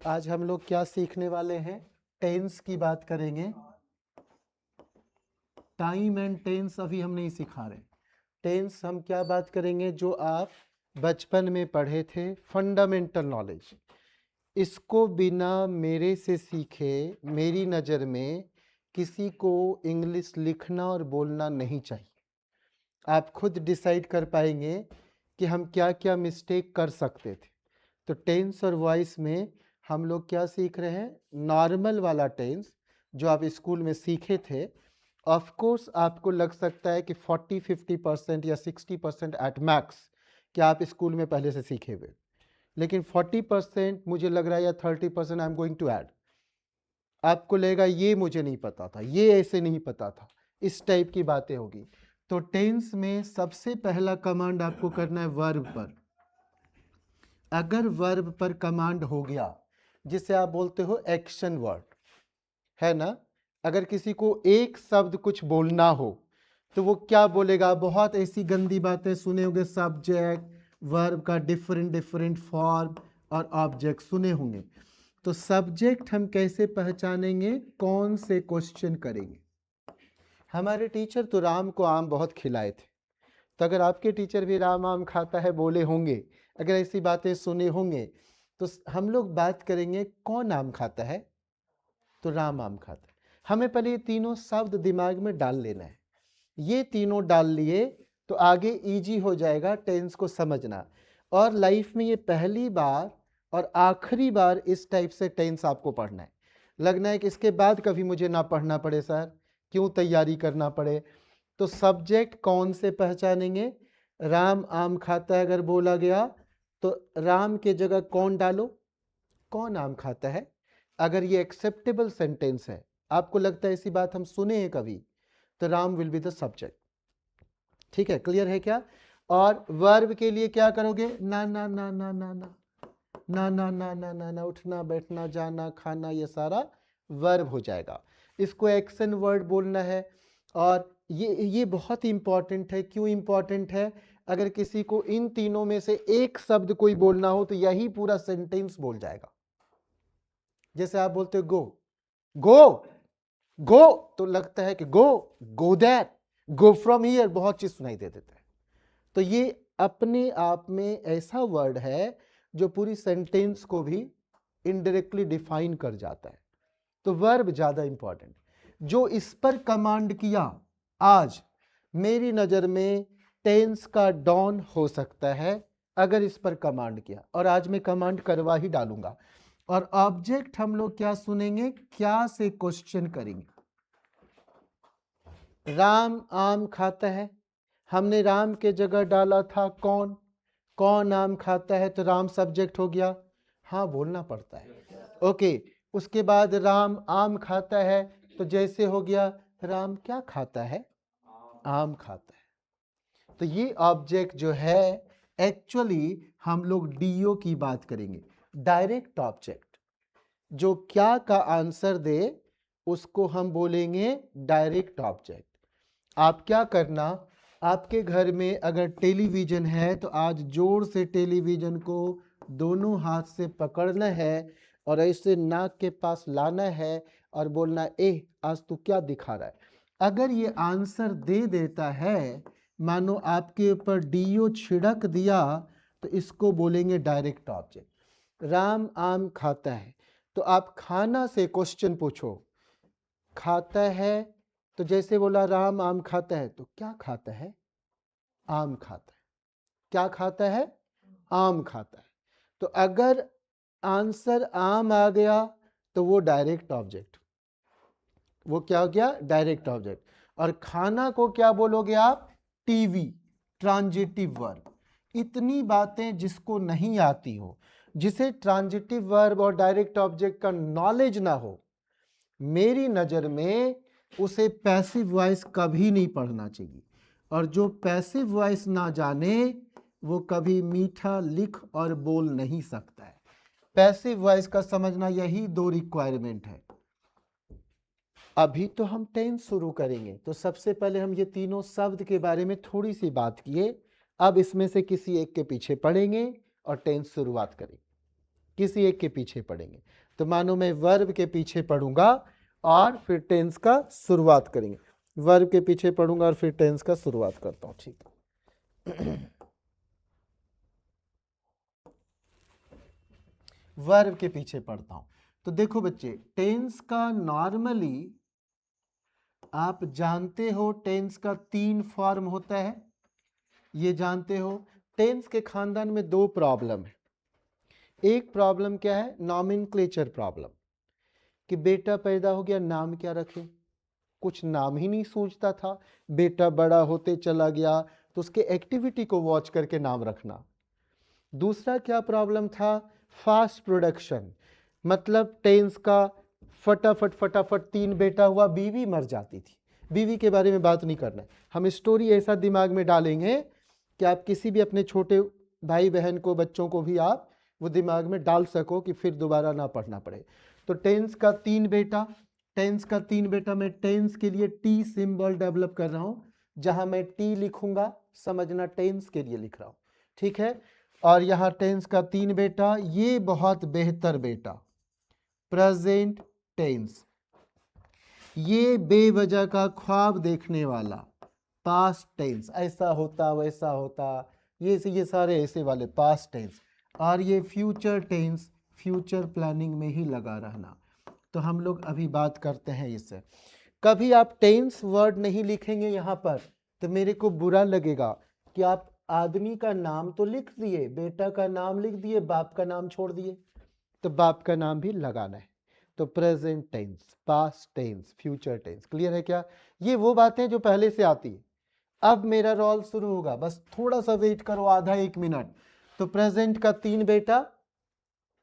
आज हम लोग क्या सीखने वाले हैं? टेंस की बात करेंगे। टाइम एंड टेंस अभी हम नहीं सिखा रहे। टेंस हम क्या बात करेंगे? जो आप बचपन में पढ़े थे, फंडामेंटल नॉलेज। इसको बिना मेरे से सीखे, मेरी नज़र में किसी को इंग्लिश लिखना और बोलना नहीं चाहिए। आप खुद डिसाइड कर पाएंगे कि हम क्या क्या मिस्टेक कर सकते थे। तो टेंस और वॉइस में हम लोग क्या सीख रहे हैं? नॉर्मल वाला टेंस जो आप स्कूल में सीखे थे। ऑफ कोर्स आपको लग सकता है कि 40-50% या 60% एट मैक्स कि आप स्कूल में पहले से सीखे हुए, लेकिन 40% मुझे लग रहा है या 30% I am going to add. आपको लगेगा ये मुझे नहीं पता था, ये ऐसे नहीं पता था, इस टाइप की बातें होगी। तो टेंस में सबसे पहला कमांड आपको करना है वर्ब पर। अगर वर्ब पर कमांड हो गया, जिसे आप बोलते हो एक्शन वर्ड, है ना? अगर किसी को एक शब्द कुछ बोलना हो तो वो क्या बोलेगा? बहुत ऐसी गंदी बातें सुने होंगे, सब्जेक्ट वर्ब का डिफरेंट डिफरेंट फॉर्म और ऑब्जेक्ट सुने होंगे। तो सब्जेक्ट हम कैसे पहचानेंगे? कौन से क्वेश्चन करेंगे? हमारे टीचर तो राम को आम बहुत खिलाए थे, तो अगर आपके टीचर भी राम आम खाता है बोले होंगे, अगर ऐसी बातें सुने होंगे, तो हम लोग बात करेंगे कौन आम खाता है? तो राम आम खाता है। हमें पहले ये तीनों शब्द दिमाग में डाल लेना है। ये तीनों डाल लिए तो आगे इजी हो जाएगा टेंस को समझना। और लाइफ में ये पहली बार और आखिरी बार इस टाइप से टेंस आपको पढ़ना है। लगना है कि इसके बाद कभी मुझे ना पढ़ना पड़े सर, क्यों तैयारी करना पड़े। तो सब्जेक्ट कौन से पहचानेंगे? राम आम खाता है अगर बोला गया तो राम के जगह कौन डालो? कौन आम खाता है? अगर ये एक्सेप्टेबल सेंटेंस है, आपको लगता है ऐसी बात हम सुने हैं कभी, तो Ram will be the subject. ठीक है, क्लियर है क्या? और वर्ब के लिए क्या करोगे? ना ना ना ना ना ना ना ना ना ना ना ना, उठना बैठना जाना खाना, ये सारा वर्ब हो जाएगा। इसको एक्शन वर्ड बोलना है। और ये बहुत इंपॉर्टेंट है। क्यों इंपॉर्टेंट है? अगर किसी को इन तीनों में से एक शब्द कोई बोलना हो तो यही पूरा सेंटेंस बोल जाएगा। जैसे आप बोलते हो गो गो गो, तो लगता है कि go go that, go from here, बहुत चीज सुनाई दे देता है। तो ये अपने आप में ऐसा वर्ड है जो पूरी सेंटेंस को भी इनडायरेक्टली डिफाइन कर जाता है। तो वर्ब ज्यादा इंपॉर्टेंट। जो इस पर कमांड किया, आज मेरी नजर में टेंस का डॉन हो सकता है अगर इस पर कमांड किया, और आज मैं कमांड करवा ही डालूंगा। और ऑब्जेक्ट हम लोग क्या सुनेंगे? क्या से क्वेश्चन करेंगे। राम आम खाता है, हमने राम के जगह डाला था कौन। कौन आम खाता है, तो राम सब्जेक्ट हो गया। हाँ, बोलना पड़ता है। ओके, उसके बाद राम आम खाता है, तो जैसे हो गया राम क्या खाता है? आम खाता है। तो ये ऑब्जेक्ट जो है, एक्चुअली हम लोग डीओ की बात करेंगे, डायरेक्ट ऑब्जेक्ट। जो क्या का आंसर दे उसको हम बोलेंगे डायरेक्ट ऑब्जेक्ट। आप क्या करना, आपके घर में अगर टेलीविजन है तो आज जोर से टेलीविजन को दोनों हाथ से पकड़ना है और ऐसे नाक के पास लाना है और बोलना, ए आज तू क्या दिखा रहा है। अगर ये आंसर दे देता है, मानो आपके ऊपर डीओ छिड़क दिया, तो इसको बोलेंगे डायरेक्ट ऑब्जेक्ट। राम आम खाता है, तो आप खाना से क्वेश्चन पूछो। खाता है, तो जैसे बोला राम आम खाता है, तो क्या खाता है? आम खाता है। क्या खाता है? आम खाता है। तो अगर आंसर आम आ गया तो वो डायरेक्ट ऑब्जेक्ट। वो क्या हो गया? Direct object. और खाना को क्या बोलोगे आप? TV, transitive verb. इतनी बातें जिसको नहीं आती हो, जिसे ट्रांजिटिव वर्ब और डायरेक्ट ऑब्जेक्ट का नॉलेज ना हो, मेरी नज़र में उसे पैसिव वॉइस कभी नहीं पढ़ना चाहिए। और जो पैसिव वॉइस ना जाने वो कभी मीठा लिख और बोल नहीं सकता है। पैसिव वॉइस का समझना यही 2 रिक्वायरमेंट है। अभी तो हम टेंस शुरू करेंगे, तो सबसे पहले हम ये तीनों शब्द के बारे में थोड़ी सी बात किए। अब इसमें से किसी एक के पीछे पढ़ेंगे और टेंस शुरुआत करेंगे। किसी एक के पीछे पढ़ेंगे। तो मानो मैं वर्ब के पीछे पढ़ूंगा और फिर टेंस का शुरुआत करेंगे। वर्ब के पीछे पढ़ूंगा और फिर टेंस का शुरुआत करता हूँ। ठीक है, वर्ब के पीछे पढ़ता हूं। तो देखो बच्चे, टेंस का नॉर्मली आप जानते हो टेंस का 3 फॉर्म होता है, ये जानते हो। टेंस के खानदान में 2 प्रॉब्लम है। एक प्रॉब्लम क्या है, नॉमेनक्लेचर प्रॉब्लम, कि बेटा पैदा हो गया नाम क्या रखें, कुछ नाम ही नहीं सूझता था। बेटा बड़ा होते चला गया तो उसके एक्टिविटी को वॉच करके नाम रखना। दूसरा क्या प्रॉब्लम था, फास्ट प्रोडक्शन, मतलब टेंस का फटाफट फटाफट 3 बेटा हुआ, बीवी मर जाती थी। बीवी के बारे में बात नहीं करना है, हम स्टोरी ऐसा दिमाग में डालेंगे कि आप किसी भी अपने छोटे भाई बहन को, बच्चों को भी आप वो दिमाग में डाल सको कि फिर दोबारा ना पढ़ना पड़े। तो टेंस का 3 बेटा, टेंस का 3 बेटा, मैं टेंस के लिए टी सिंबल डेवलप कर रहा हूँ। जहां मैं टी लिखूंगा समझना टेंस के लिए लिख रहा हूं, ठीक है। और यहाँ टेंस का 3 बेटा, ये बहुत बेहतर बेटा, प्रेजेंट टेंस। ये बेवजह का ख्वाब देखने वाला, पास्ट टेंस, ऐसा होता वैसा होता, ये सारे ऐसे वाले पास्ट टेंस। और ये फ्यूचर टेंस, फ्यूचर प्लानिंग में ही लगा रहना। तो हम लोग अभी बात करते हैं इससे। कभी आप टेंस वर्ड नहीं लिखेंगे यहाँ पर तो मेरे को बुरा लगेगा कि आप आदमी का नाम तो लिख दिए, बेटा का नाम लिख दिए, बाप का नाम छोड़ दिए। तो बाप का नाम भी लगाना है। तो present tense, past tense, future tense, clear है क्या? ये वो बातें जो पहले से आती है। अब मेरा रोल शुरू होगा, बस थोड़ा सा वेट करो, आधा 1 मिनट। तो प्रेजेंट का 3 बेटा,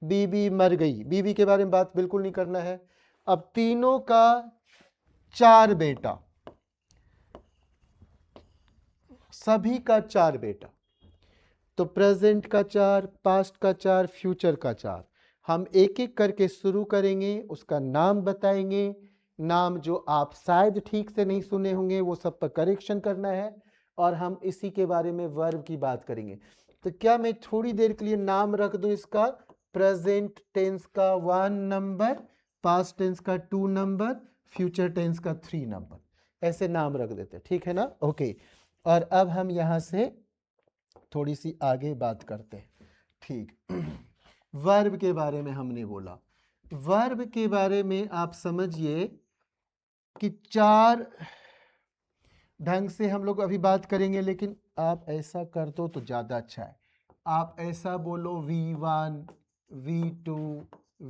बीवी मर गई, बीवी के बारे में बात बिल्कुल नहीं करना है। अब तीनों का 4 बेटा, सभी का 4 बेटा। तो प्रेजेंट का 4, पास्ट का 4, फ्यूचर का 4। हम एक एक करके शुरू करेंगे, उसका नाम बताएंगे। नाम जो आप शायद ठीक से नहीं सुने होंगे वो सब पर करेक्शन करना है। और हम इसी के बारे में वर्ब की बात करेंगे। तो क्या मैं थोड़ी देर के लिए नाम रख दूं इसका, प्रेजेंट टेंस का 1 नंबर, पास्ट टेंस का 2 नंबर, फ्यूचर टेंस का 3 नंबर, ऐसे नाम रख देते, ठीक है ना? ओके। और अब हम यहां से थोड़ी सी आगे बात करते हैं, ठीक। वर्ब के बारे में हमने बोला। वर्ब के बारे में आप समझिए कि 4 ढंग से हम लोग अभी बात करेंगे, लेकिन आप ऐसा कर दो तो ज़्यादा अच्छा है। आप ऐसा बोलो V1, V2,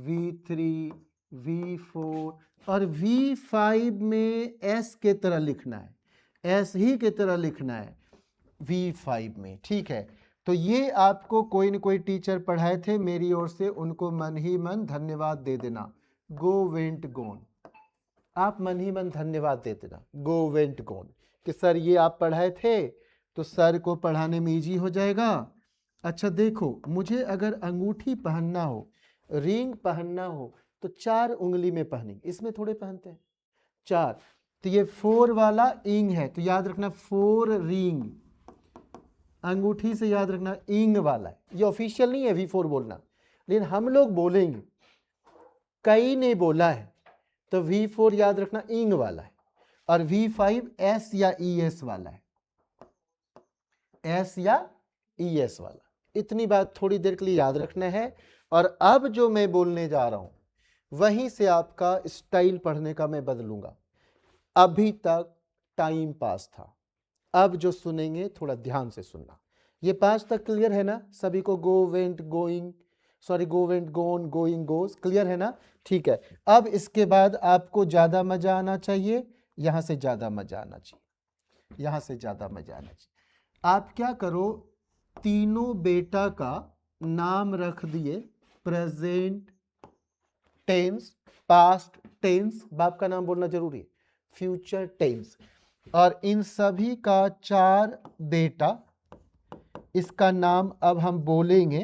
V3, V4 और V5 में S के तरह लिखना है, S ही के तरह लिखना है V5 में, ठीक है। तो ये आपको कोई न कोई टीचर पढ़ाए थे, मेरी ओर से उनको मन ही मन धन्यवाद दे देना। गो वेंट गोन, आप मन ही मन धन्यवाद दे देना, गो वेंट गोन, कि सर ये आप पढ़ाए थे तो सर को पढ़ाने में इजी हो जाएगा। अच्छा देखो, मुझे अगर अंगूठी पहनना हो, रिंग पहनना हो तो 4 उंगली में पहनेंगे, इसमें थोड़े पहनते हैं 4। तो ये 4 वाला इंग है, तो याद रखना 4 रिंग, अंगूठी से याद रखना इंग वाला है। ये ऑफिशियल नहीं है V4 बोलना, लेकिन हम लोग बोलेंगे, कई ने बोला है। तो V4 याद रखना इंग वाला है, और V5 S या ES वाला है, S या ES वाला। इतनी बात थोड़ी देर के लिए याद रखना है। और अब जो मैं बोलने जा रहा हूं वहीं से आपका स्टाइल पढ़ने का मैं बदलूंगा। अभी तक टाइम पास था, अब जो सुनेंगे थोड़ा ध्यान से सुनना। ये 5 तक क्लियर है ना सभी को? Go went going, sorry go went gone, going goes, clear है ना? ठीक है। अब इसके बाद आपको ज्यादा मजा आना चाहिए, यहां से ज्यादा मजा आना चाहिए, यहां से ज्यादा मजा आना चाहिए। आप क्या करो, तीनों बेटा का नाम रख दिए, प्रेजेंट टेंस, पास्ट टेंस, बाप का नाम बोलना जरूरी है, फ्यूचर टेंस, और इन सभी का 4 बेटा। इसका नाम अब हम बोलेंगे,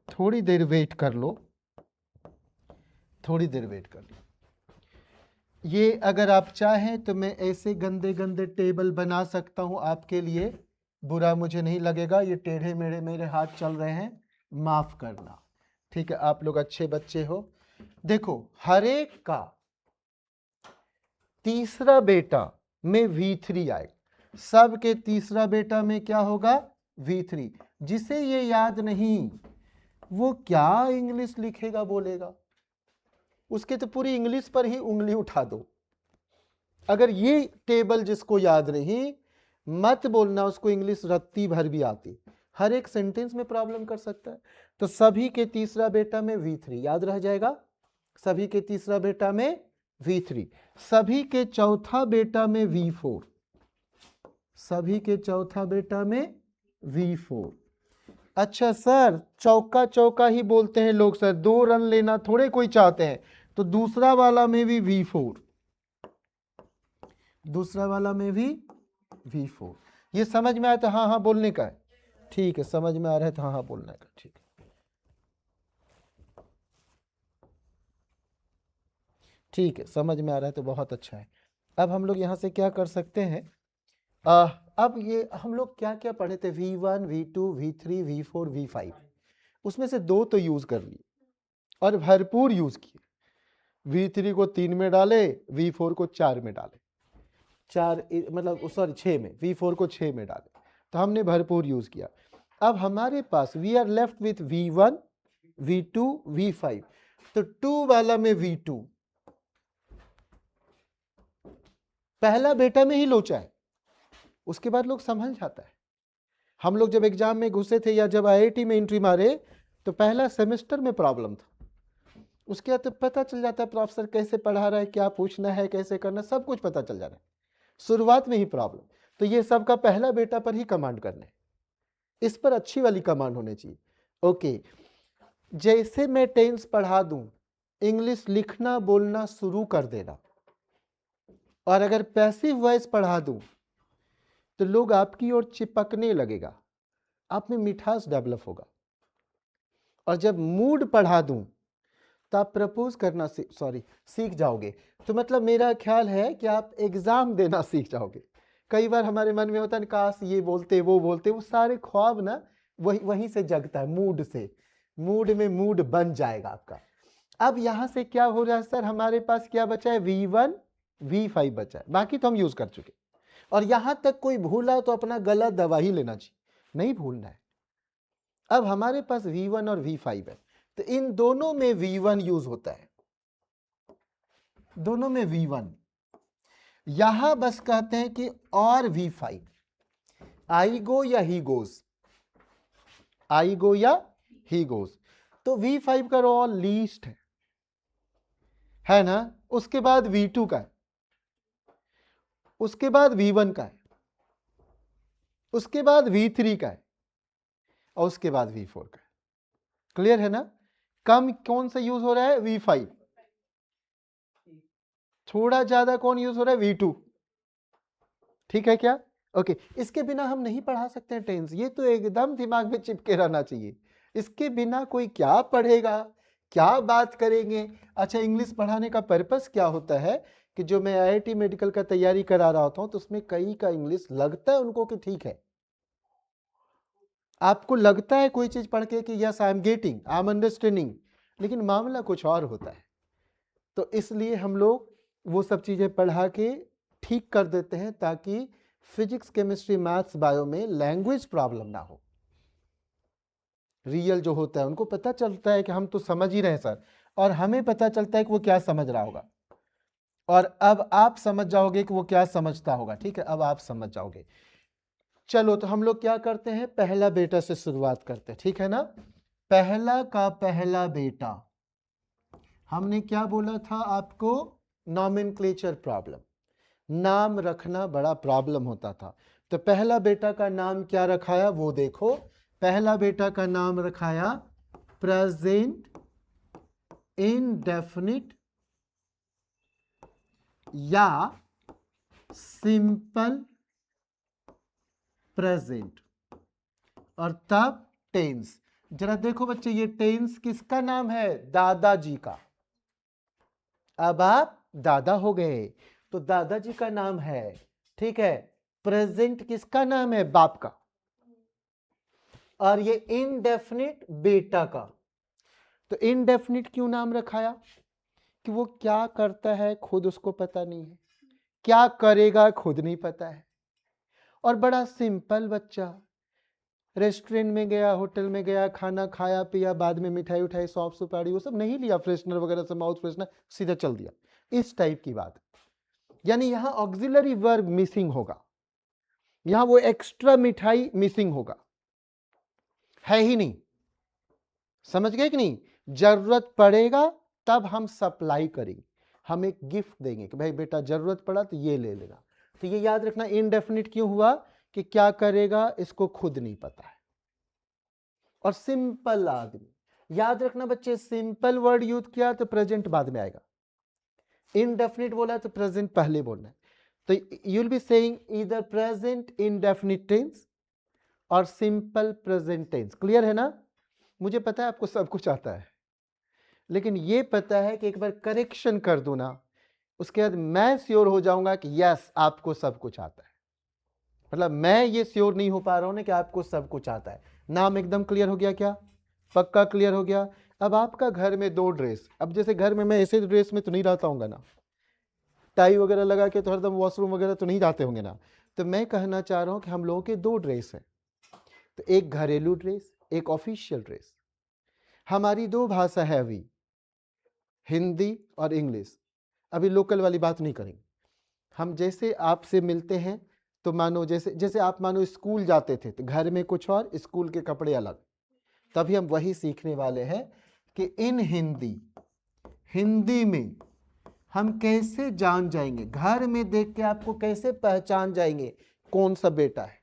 थोड़ी देर वेट कर लो, थोड़ी देर वेट कर लो। ये अगर आप चाहें तो मैं ऐसे गंदे गंदे टेबल बना सकता हूं आपके लिए, बुरा मुझे नहीं लगेगा। ये टेढ़े मेढ़े मेरे हाथ चल रहे हैं, माफ करना। ठीक है, आप लोग अच्छे बच्चे हो। देखो, हर एक का तीसरा बेटा में V3 आएगा, सबके तीसरा बेटा में क्या होगा, V3। जिसे ये याद नहीं वो क्या इंग्लिश लिखेगा बोलेगा, उसके तो पूरी इंग्लिश पर ही उंगली उठा दो। अगर ये टेबल जिसको याद नहीं, मत बोलना उसको इंग्लिश रत्ती भर भी आती, हर एक सेंटेंस में प्रॉब्लम कर सकता है। तो सभी के तीसरा बेटा में V3 याद रह जाएगा, सभी के तीसरा बेटा में V3, सभी के चौथा बेटा में V4, सभी के चौथा बेटा में V4। अच्छा सर, चौका चौका ही बोलते हैं लोग सर, 2 रन लेना थोड़े कोई चाहते हैं, तो दूसरा वाला में भी V4, दूसरा वाला में भी V4। ये समझ में आया तो हाँ हाँ बोलने का है, ठीक है, समझ में आ रहा है तो हाँ हाँ बोलने का, ठीक है, ठीक है, समझ में आ रहा है तो बहुत अच्छा है। अब हम लोग यहाँ से क्या कर सकते हैं, अब ये हम लोग क्या क्या पढ़े थे, V1 V2 V3 V4 V5, उसमें से 2 तो यूज कर लिए और भरपूर यूज किए। V3 को 3 में डाले, V4 को 4 में डाले, 4 मतलब सॉरी 6 में, V4 को 6 में डाले, तो हमने भरपूर यूज किया। अब हमारे पास we are left with V1 V2 V5, तो 2 वाला में V2 पहला बेटा में ही लोचा है, उसके बाद लोग समझ जाता है। हम लोग जब एग्जाम में घुसे थे या जब IIT में एंट्री मारे तो पहला सेमेस्टर में प्रॉब्लम था, उसके बाद तो पता चल जाता है प्रोफेसर कैसे पढ़ा रहा है, क्या पूछना है, कैसे करना, सब कुछ पता चल जा रहा है, शुरुआत में ही प्रॉब्लम। तो ये सबका पहला बेटा पर ही कमांड करना है, इस पर अच्छी वाली कमांड होनी चाहिए। ओके, जैसे मैं टेंस पढ़ा दूं, इंग्लिश लिखना बोलना शुरू कर देना, और अगर पैसिव वॉइस पढ़ा दूं तो लोग आपकी ओर चिपकने लगेगा, आप में मिठास डेवलप होगा। और जब मूड पढ़ा दूं तो आप प्रपोज करना सीख जाओगे। तो मतलब मेरा ख्याल है कि आप एग्जाम देना सीख जाओगे। कई बार हमारे मन में होता है काश ये बोलते वो बोलते, वो सारे ख्वाब ना वहीं से जगता है, मूड से, मूड में मूड बन जाएगा आपका। अब यहां से क्या हो रहा है सर, हमारे पास क्या बचा है, V1 V5 बचा है, बाकी तो हम यूज कर चुके। और यहां तक कोई भूला तो अपना गला दबा ही लेना चाहिए, नहीं भूलना है। अब हमारे पास V1 और V5 है, तो इन दोनों में V1 यूज होता है, दोनों में V1। यहां बस कहते हैं कि और V5, आई गो या ही गोज, आई गो या ही गोज। तो V5 का रोल लीस्ट है ना, उसके बाद V2 का है, उसके बाद V1 का है, उसके बाद V3 का है, और उसके बाद V4 का है। क्लियर है ना। कम कौन सा यूज हो रहा है, V5। थोड़ा ज्यादा कौन यूज हो रहा है, V2। ठीक है क्या, ओके। इसके बिना हम नहीं पढ़ा सकते हैं टेंस, ये तो एकदम दिमाग में चिपके रहना चाहिए। इसके बिना कोई क्या पढ़ेगा, क्या बात करेंगे। अच्छा, इंग्लिश पढ़ाने का पर्पस क्या होता है कि जो मैं IIT मेडिकल का तैयारी करा रहा होता हूं, तो उसमें कई का इंग्लिश लगता है उनको कि ठीक है, आपको लगता है कोई चीज पढ़ के कि yes I am getting, I am understanding, लेकिन मामला कुछ और होता है। तो इसलिए हम लोग वो सब चीजें पढ़ा के ठीक कर देते हैं, ताकि फिजिक्स केमिस्ट्री मैथ्स बायो में लैंग्वेज प्रॉब्लम ना हो। रियल जो होता है उनको पता चलता है कि हम तो समझ ही रहे हैं सर, और हमें पता चलता है कि वो क्या समझ रहा होगा। और अब आप समझ जाओगे कि वो क्या समझता होगा, ठीक है, अब आप समझ जाओगे। चलो, तो हम लोग क्या करते हैं, पहला बेटा से शुरुआत करते हैं, ठीक है ना। पहला का पहला बेटा, हमने क्या बोला था आपको, नॉमेनक्लेचर प्रॉब्लम, नाम रखना बड़ा प्रॉब्लम होता था। तो पहला बेटा का नाम क्या रखाया वो देखो, पहला बेटा का नाम रखाया प्रेजेंट इंडेफिनिट या सिंपल प्रेजेंट, और तब टेंस। जरा देखो बच्चे, ये टेंस किसका नाम है, दादाजी का। अब आप दादा हो गए तो दादाजी का नाम है, ठीक है। प्रेजेंट किसका नाम है, बाप का। और ये इनडेफिनिट बेटा का। तो इनडेफिनिट क्यों नाम रखाया? कि वो क्या करता है खुद उसको पता नहीं है, क्या करेगा खुद नहीं पता है। और बड़ा सिंपल बच्चा रेस्टोरेंट में गया, होटल में गया, खाना खाया पिया, बाद में मिठाई उठाई सौंफ सुपारी वो सब नहीं लिया, फ्रेशनर वगैरह से माउथ फ्रेशनर, सीधा चल दिया, इस टाइप की बात। यानी यहां ऑक्सिलरी वर्ब मिसिंग होगा, यहां वो एक्स्ट्रा मिठाई मिसिंग होगा, है ही नहीं। समझ गए कि नहीं? जरूरत पड़ेगा तब हम सप्लाई करेंगे, हम एक गिफ्ट देंगे कि भाई बेटा जरूरत पड़ा तो ये ले लेना। तो ये याद रखना इनडेफिनिट क्यों हुआ? कि क्या करेगा इसको खुद नहीं पता है। और सिंपल आदमी, याद रखना बच्चे, सिंपल वर्ड यूज किया तो प्रेजेंट बाद में आएगा, इनडेफिनिट बोला तो प्रेजेंट पहले बोलना है। तो you will be saying either present indefinite tense और सिंपल प्रेजेंट टेंस। क्लियर है ना? मुझे पता है आपको सब कुछ आता है, लेकिन ये पता है कि एक बार करेक्शन कर दूं ना, उसके बाद मैं श्योर हो जाऊंगा कि यस आपको सब कुछ आता है। मतलब मैं ये श्योर नहीं हो पा रहा हूं ना कि आपको सब कुछ आता है। नाम एकदम क्लियर हो गया क्या? पक्का क्लियर हो गया? अब आपका घर में 2 ड्रेस, अब जैसे घर में मैं ऐसे ड्रेस में तो नहीं रहता हूंगा ना, टाई वगैरह लगा के तो हरदम वॉशरूम वगैरह तो नहीं जाते होंगे ना। तो मैं कहना चाह रहा हूं कि हम लोगों के 2 ड्रेस हैं, तो एक घरेलू ड्रेस, एक ऑफिशियल ड्रेस। हमारी 2 भाषा है अभी, हिंदी और इंग्लिश। अभी लोकल वाली बात नहीं करेंगे हम। जैसे आपसे मिलते हैं तो मानो जैसे जैसे आप मानो स्कूल जाते थे तो घर में कुछ और, स्कूल के कपड़े अलग, तभी हम वही सीखने वाले हैं कि इन हिंदी में हम कैसे जान जाएंगे, घर में देख के आपको कैसे पहचान जाएंगे कौन सा बेटा है।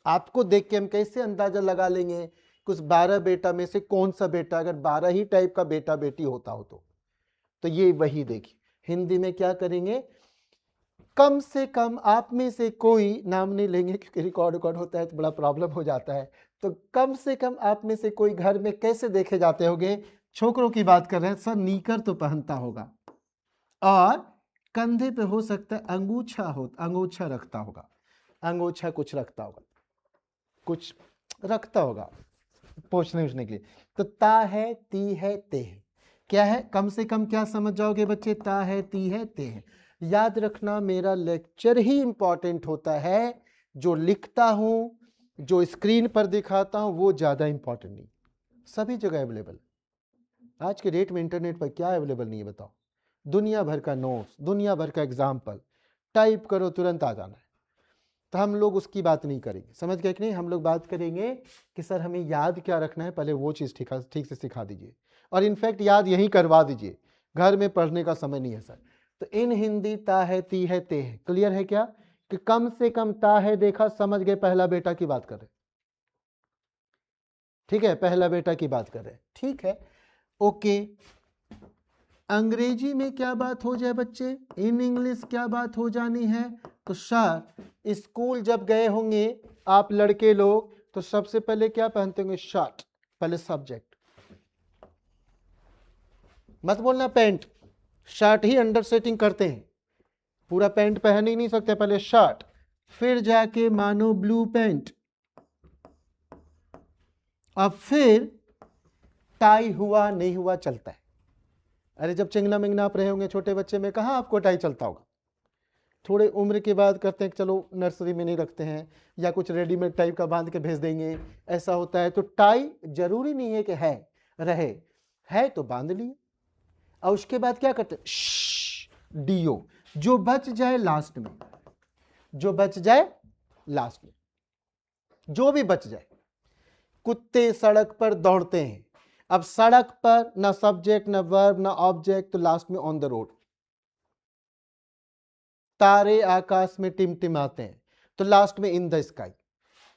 आपको देख के हम कैसे अंदाजा लगा लेंगे कुछ 12 बेटा में से कौन सा बेटा, अगर 12 ही टाइप का बेटा बेटी होता हो तो ये वही देखिए हिंदी में क्या करेंगे, कम से कम आप में से कोई, नाम नहीं लेंगे क्योंकि रिकॉर्ड होता है तो बड़ा प्रॉब्लम हो जाता है, तो कम से कम आप में से कोई घर में कैसे देखे जाते होंगे, छोकरों की बात कर रहे हैं, सर नीकर तो पहनता होगा और कंधे पे हो सकता है अंगूछा रखता होगा, अंगूछा कुछ रखता होगा, कुछ रखता होगा पोछने उछने के लिए। तो ता है, ती है, ते है, क्या है? कम से कम क्या समझ जाओगे बच्चे? ता है, ती है, ते है। याद रखना मेरा लेक्चर ही इंपॉर्टेंट होता है, जो लिखता हूं जो स्क्रीन पर दिखाता हूं वो ज्यादा इंपॉर्टेंट नहीं। सभी जगह अवेलेबल। आज के डेट में इंटरनेट पर क्या अवेलेबल नहीं है बताओ? दुनिया भर का नोट्स, दुनिया भर का एग्जाम्पल, टाइप करो तुरंत आ जाना है। तो हम लोग उसकी बात नहीं करेंगे, समझ गए कि नहीं? हम लोग बात करेंगे कि सर हमें याद क्या रखना है, पहले वो चीज़ ठीक से सिखा दीजिए, और इनफैक्ट याद यहीं करवा दीजिए, घर में पढ़ने का समय नहीं है सर। तो इन हिंदी ता है, ती है, ते है, क्लियर है क्या? कि कम से कम ता है देखा, समझ गए पहला बेटा की बात कर रहे, ठीक है, पहला बेटा की बात कर रहे, ठीक है, ओके। अंग्रेजी में क्या बात हो जाए बच्चे? इन इंग्लिश क्या बात हो जानी है? तो सर स्कूल जब गए होंगे आप लड़के लोग तो सबसे पहले क्या पहनते होंगे? शर्ट, पहले सब्जेक्ट, मत बोलना पैंट, शर्ट ही अंडर सेटिंग करते हैं, पूरा पैंट पहन ही नहीं सकते, पहले शर्ट, फिर जाके मानो ब्लू पैंट, अब फिर टाई हुआ नहीं हुआ चलता है। अरे जब चिंगना मिंगना आप रहे होंगे छोटे बच्चे में, कहाँ आपको टाई चलता होगा? थोड़े उम्र के बाद करते हैं कि चलो नर्सरी में नहीं रखते हैं या कुछ रेडीमेड टाइप का बांध के भेज देंगे, ऐसा होता है। तो टाई जरूरी नहीं है कि रहे, है तो बांध लिए। और उसके बाद क्या करते हैं? डीओ, जो बच जाए लास्ट में, जो बच जाए लास्ट में, जो भी बच जाए। कुत्ते सड़क पर दौड़ते हैं, अब सड़क पर ना सब्जेक्ट ना वर्ब ना ऑब्जेक्ट, तो लास्ट में ऑन द रोड। तारे आकाश में टिमटिमाते हैं, तो लास्ट में इन द स्काई।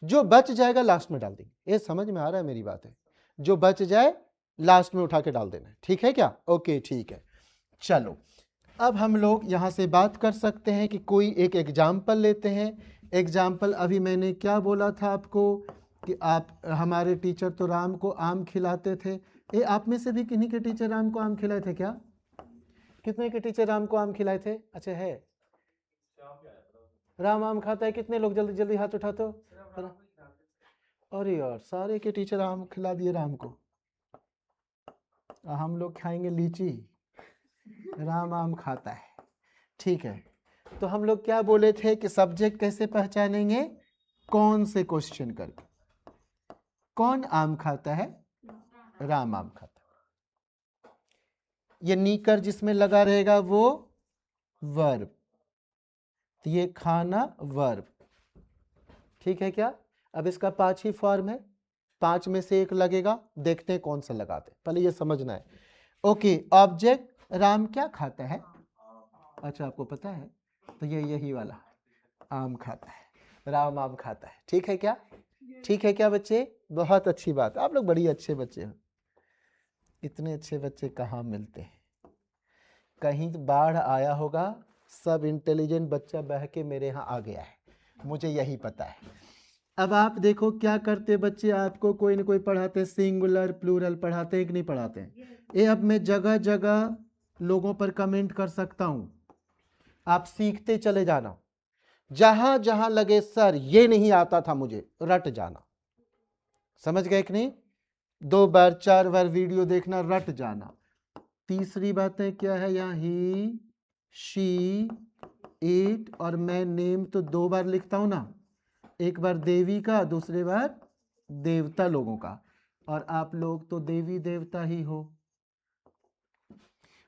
जो बच जाएगा लास्ट में डाल देंगे। ये समझ में आ रहा है मेरी बात है? जो बच जाए लास्ट में उठा के डाल देना है, ठीक है क्या? ओके ठीक है। चलो अब हम लोग यहां से बात कर सकते हैं कि कोई एक एग्जाम्पल लेते हैं। एग्जाम्पल अभी मैंने क्या बोला था आपको कि आप, हमारे टीचर तो राम को आम खिलाते थे। ये आप में से भी किन्हीं के टीचर राम को आम खिलाए थे क्या? कितने के टीचर राम को आम खिलाए थे? अच्छा है, राम आम खाता है? कितने लोग? जल्दी जल्दी हाथ उठा तो। अरे यार सारे के टीचर आम खिला दिए राम को। और हम लोग खाएंगे लीची, राम आम खाता है। ठीक है, तो हम लोग क्या बोले थे कि सब्जेक्ट कैसे पहचानेंगे? कौन से क्वेश्चन करके। कौन आम खाता है? राम आम खाता है। ये नीकर जिसमें लगा रहेगा वो वर्ब, तो ये खाना वर्ब। ठीक है क्या? अब इसका 5 ही फॉर्म है, 5 में से एक लगेगा, देखते हैं कौन सा लगाते हैं, पहले ये समझना है। ओके, ऑब्जेक्ट राम क्या खाता है? अच्छा, आपको पता है, तो ये यही वाला आम खाता है, राम आम खाता है। ठीक है क्या? ठीक है क्या बच्चे? बहुत अच्छी बात, आप लोग बड़ी अच्छे बच्चे हो। इतने अच्छे बच्चे कहाँ मिलते हैं? कहीं बाढ़ आया होगा, सब इंटेलिजेंट बच्चा बह के मेरे यहाँ आ गया है, मुझे यही पता है। अब आप देखो क्या करते बच्चे, आपको कोई ना कोई पढ़ाते, सिंगुलर प्लूरल पढ़ाते हैं कि नहीं पढ़ाते हैं? ये अब मैं जगह जगह लोगों पर कमेंट कर सकता हूं, आप सीखते चले जाना। जहां जहां लगे सर ये नहीं आता था मुझे, रट जाना। समझ गए कि नहीं? 2 बार 4 बार वीडियो देखना, रट जाना। तीसरी बातें क्या है यहाँ? ही, शी, इट, और मैं नेम तो 2 बार लिखता हूं ना, एक बार देवी का, दूसरी बार देवता लोगों का, और आप लोग तो देवी देवता ही हो।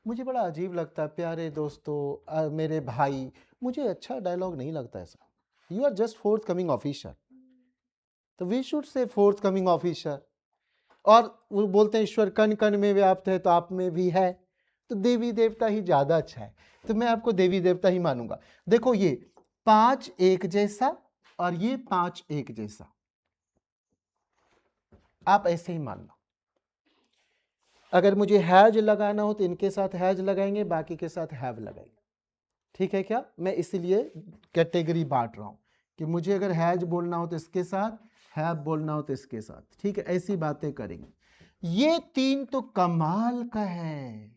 मुझे बड़ा अजीब लगता है प्यारे दोस्तों, मेरे भाई, मुझे अच्छा डायलॉग नहीं लगता ऐसा। You are just forthcoming officer, तो we should say forthcoming officer. और वो बोलते हैं ईश्वर कण कण में व्याप्त है, तो आप में भी है, तो देवी देवता ही ज्यादा अच्छा है, तो मैं आपको देवी देवता ही मानूंगा। देखो ये 5 एक जैसा और ये 5 एक जैसा, आप ऐसे ही मानना। अगर मुझे हैज लगाना हो तो इनके साथ हैज लगाएंगे, बाकी के साथ हैव लगाएंगे। ठीक है क्या? मैं इसीलिए कैटेगरी बांट रहा हूं कि मुझे अगर हैज बोलना हो तो इसके साथ, हैव बोलना हो तो इसके साथ। ठीक है, ऐसी बातें करेंगे। ये 3 तो कमाल का है,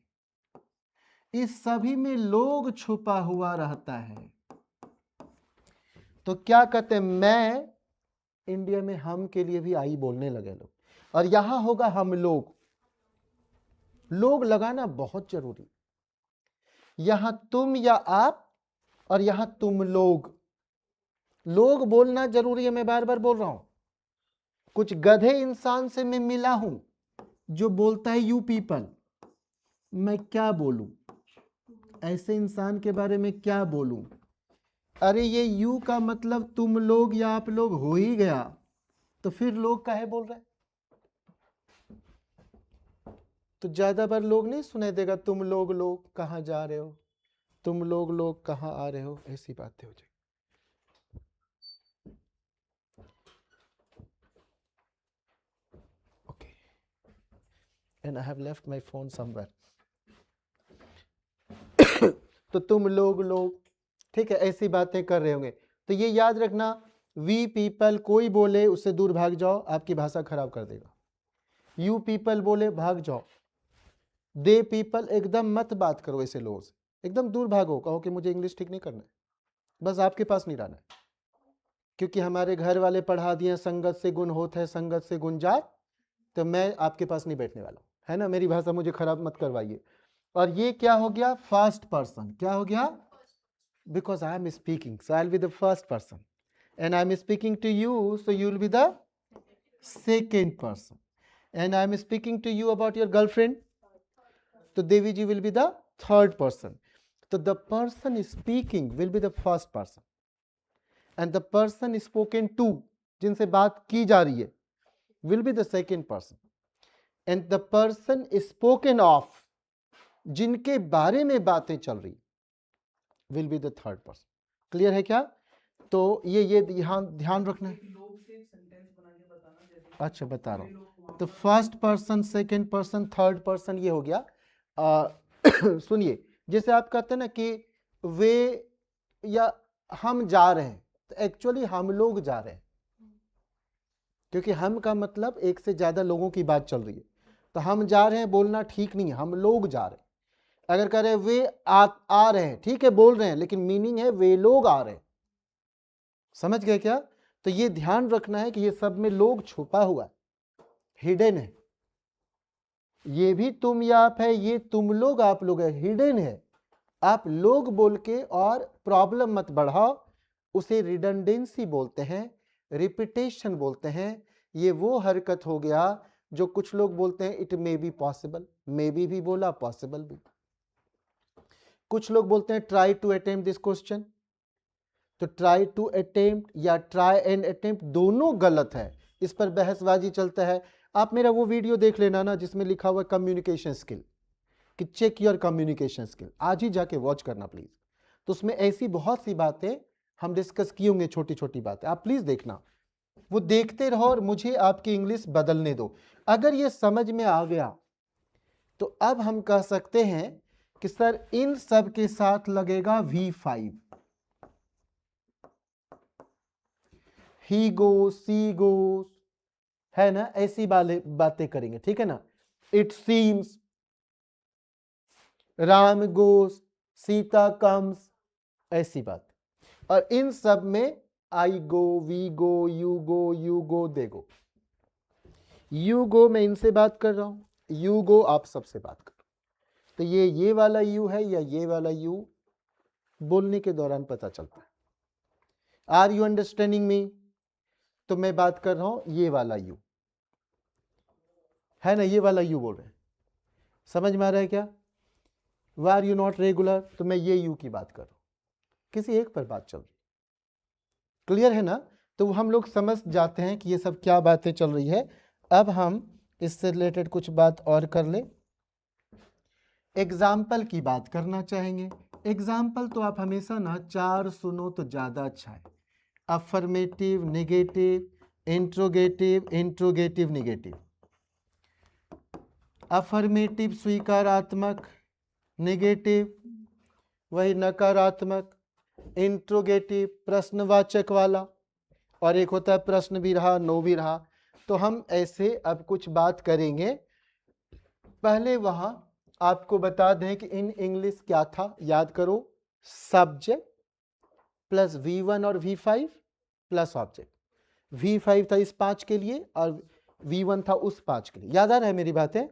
इस सभी में लोग छुपा हुआ रहता है। तो क्या कहते हैं, मैं इंडिया में हम के लिए भी आई बोलने लगे लोग, और यहां होगा हम लोग। लोग लगाना बहुत जरूरी, यहां तुम या आप, और यहां तुम लोग। लोग बोलना जरूरी है, मैं बार बार बोल रहा हूं। कुछ गधे इंसान से मैं मिला हूं जो बोलता है यू पीपल, मैं क्या बोलूं? ऐसे इंसान के बारे में क्या बोलूं? अरे ये यू का मतलब तुम लोग या आप लोग हो ही गया, तो फिर लोग काहे बोल रहे? तो ज्यादा बार लोग नहीं सुनाई देगा, तुम लोग कहां जा रहे हो, तुम लोग कहां आ रहे हो, ऐसी बातें हो जाएगी। Okay, and I have left my phone somewhere. तो तुम लोग, ठीक है, ऐसी बातें कर रहे होंगे, तो ये याद रखना, वी पीपल कोई बोले उससे दूर भाग जाओ, आपकी भाषा खराब कर देगा। यू पीपल बोले भाग जाओ, दे पीपल एकदम मत बात करो ऐसे लोगों से, एकदम दूर भागो, कहो कि मुझे इंग्लिश ठीक नहीं करना है, बस आपके पास नहीं रहना है, क्योंकि हमारे घर वाले पढ़ा दिए संगत से गुण होता है, संगत से गुण जात, तो मैं आपके पास नहीं बैठने वाला हूं, है ना? मेरी भाषा मुझे खराब मत करवाइए। और ये क्या हो गया? First person. क्या हो गया? Because I am speaking, so I will be the first person, and I am speaking to you, so you will be the second person, and I am speaking to you about your girlfriend, तो Devi ji will be the third person. तो the person speaking will be the first person, and the person spoken to, जिनसे बात की जा रही है, will be the second person, and the person spoken of, जिनके बारे में बातें चल रही, will be the third person। Clear है क्या? तो ये ध्यान रखना है। अच्छा, बता रहा हूं, तो first person, second person, third person, ये हो गया। सुनिए, जैसे आप कहते हैं ना कि वे या हम जा रहे हैं, तो एक्चुअली हम लोग जा रहे हैं, क्योंकि हम का मतलब एक से ज्यादा लोगों की बात चल रही है, तो हम जा रहे हैं बोलना ठीक नहीं है, हम लोग जा रहे हैं। अगर कह रहे हैं वे आ रहे हैं, ठीक है बोल रहे हैं, लेकिन मीनिंग है वे लोग आ रहे हैं। समझ गए क्या? तो ये ध्यान रखना है कि ये सब में लोग छुपा हुआ है, हिडन है, ये भी तुम या आप है, ये तुम लोग आप लोग है, हिडन है। आप लोग बोल के और प्रॉब्लम मत बढ़ाओ, उसे रिडंडेंसी बोलते हैं, रिपीटेशन बोलते हैं। ये वो हरकत हो गया जो कुछ लोग बोलते हैं it may be possible, may be भी बोला, पॉसिबल भी। कुछ लोग बोलते हैं try to attempt this question, तो ट्राई टू अटेम्प्ट या ट्राई एंड अटेम्प्ट दोनों गलत है, इस पर बहसबाजी चलता है। आप मेरा वो वीडियो देख लेना ना जिसमें लिखा हुआ कम्युनिकेशन स्किल, कि चेक योर कम्युनिकेशन स्किल, आज ही जाके वॉच करना प्लीज। तो उसमें ऐसी बहुत सी बातें हम डिस्कस किए होंगे, छोटी छोटी बातें, आप प्लीज देखना, वो देखते रहो और मुझे आपकी इंग्लिश बदलने दो। अगर ये समझ में आ गया तो अब हम कह सकते हैं कि सर इन सब के साथ लगेगा V5, ही गो, सी गोस, है ना, ऐसी बातें करेंगे, ठीक है ना। It seems, Ram goes, Sita comes, ऐसी बात। और इन सब में I go, we go, you go, you go, they go. You go मैं इनसे बात कर रहा हूं, यू गो आप सबसे बात करो। तो ये वाला यू है या ये वाला यू, बोलने के दौरान पता चलता है। आर यू अंडरस्टैंडिंग मी, तो मैं बात कर रहा हूं ये वाला यू, है ना, ये वाला यू बोल रहे हैं, समझ में आ रहा है क्या। वार यू नॉट रेगुलर, तो मैं ये यू की बात कर रहा हूं, किसी एक पर बात चल रही, क्लियर है ना। तो हम लोग समझ जाते हैं कि ये सब क्या बातें चल रही है। अब हम इससे रिलेटेड कुछ बात और कर ले, एग्जाम्पल की बात करना चाहेंगे। एग्जाम्पल तो आप हमेशा ना 4 सुनो तो ज़्यादा अच्छा है। Affirmative, negative, interrogative, interrogative negative. Affirmative स्वीकारात्मक, नेगेटिव वही नकारात्मक, इंट्रोगेटिव प्रश्नवाचक वाला, और एक होता है प्रश्न भी रहा नो भी रहा। तो हम ऐसे अब कुछ बात करेंगे। पहले वहां आपको बता दें कि इन इंग्लिश क्या था, याद करो, सब्जेक्ट प्लस V1 और V5 प्लस ऑब्जेक्ट। V5 था इस 5 के लिए और V1 था उस 5 के लिए। याद आ रहा है मेरी बातें,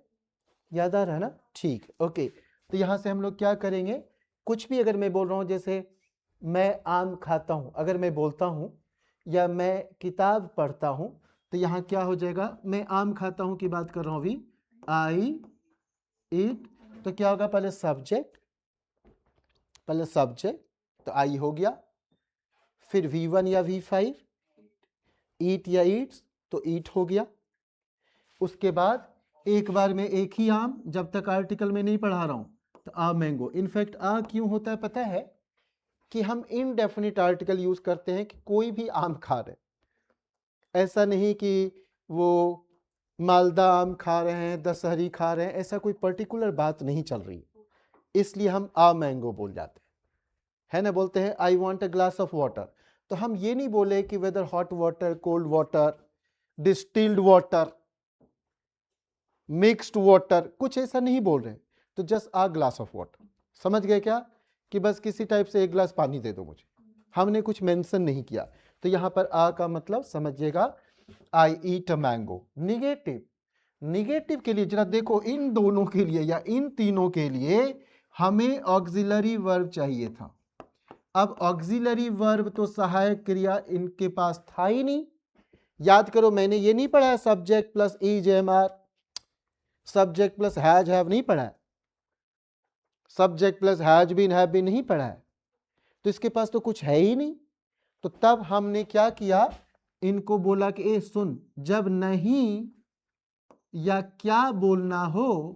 याद आ रहा है ना, ठीक, ओके। तो यहां से हम लोग क्या करेंगे, कुछ भी अगर मैं बोल रहा हूं, जैसे मैं आम खाता हूं, अगर मैं बोलता हूं, या मैं किताब पढ़ता हूं, तो यहां क्या हो जाएगा, मैं आम खाता हूं की बात कर रहा हूं अभी, आई ईट, तो क्या होगा, पहले सब्जेक्ट, पहले सब्जेक्ट, तो आई हो गया, फिर V1 या V5, ईट या ईट्स, तो ईट हो गया। उसके बाद एक बार में एक ही आम, जब तक आर्टिकल में नहीं पढ़ा रहा हूं, तो आ मैंगो। इनफैक्ट आ क्यों होता है पता है, कि हम इनडेफिनिट आर्टिकल यूज करते हैं कि कोई भी आम खा रहे, ऐसा नहीं कि वो मालदा आम खा रहे हैं, दशहरी खा रहे हैं, ऐसा कोई पर्टिकुलर बात नहीं चल रही, इसलिए हम आ मैंगो बोल जाते हैं, है ना। बोलते हैं I want a glass of water, तो हम ये नहीं बोले कि whether hot water, cold water, distilled water, mixed water, कुछ ऐसा नहीं बोल रहे, तो just a glass of water. समझ गए क्या, कि बस किसी टाइप से एक ग्लास पानी दे दो मुझे, हमने कुछ मेंशन नहीं किया। तो यहां पर आ का मतलब समझिएगा, आई ईट अ मैंगो। निगेटिव, निगेटिव के लिए जरा देखो, इन दोनों के लिए या इन तीनों के लिए हमें ऑक्सिलरी वर्ब चाहिए था। अब ऑक्सिलरी वर्ब तो सहायक क्रिया इनके पास था ही नहीं। याद करो, मैंने ये नहीं पढ़ा subject plus is am are, subject plus has have नहीं पढ़ा है, subject plus has been have been नहीं पढ़ा है, तो इसके पास तो कुछ है ही नहीं। तो तब हमने क्या किया, इनको बोला कि ए सुन, जब नहीं या क्या बोलना हो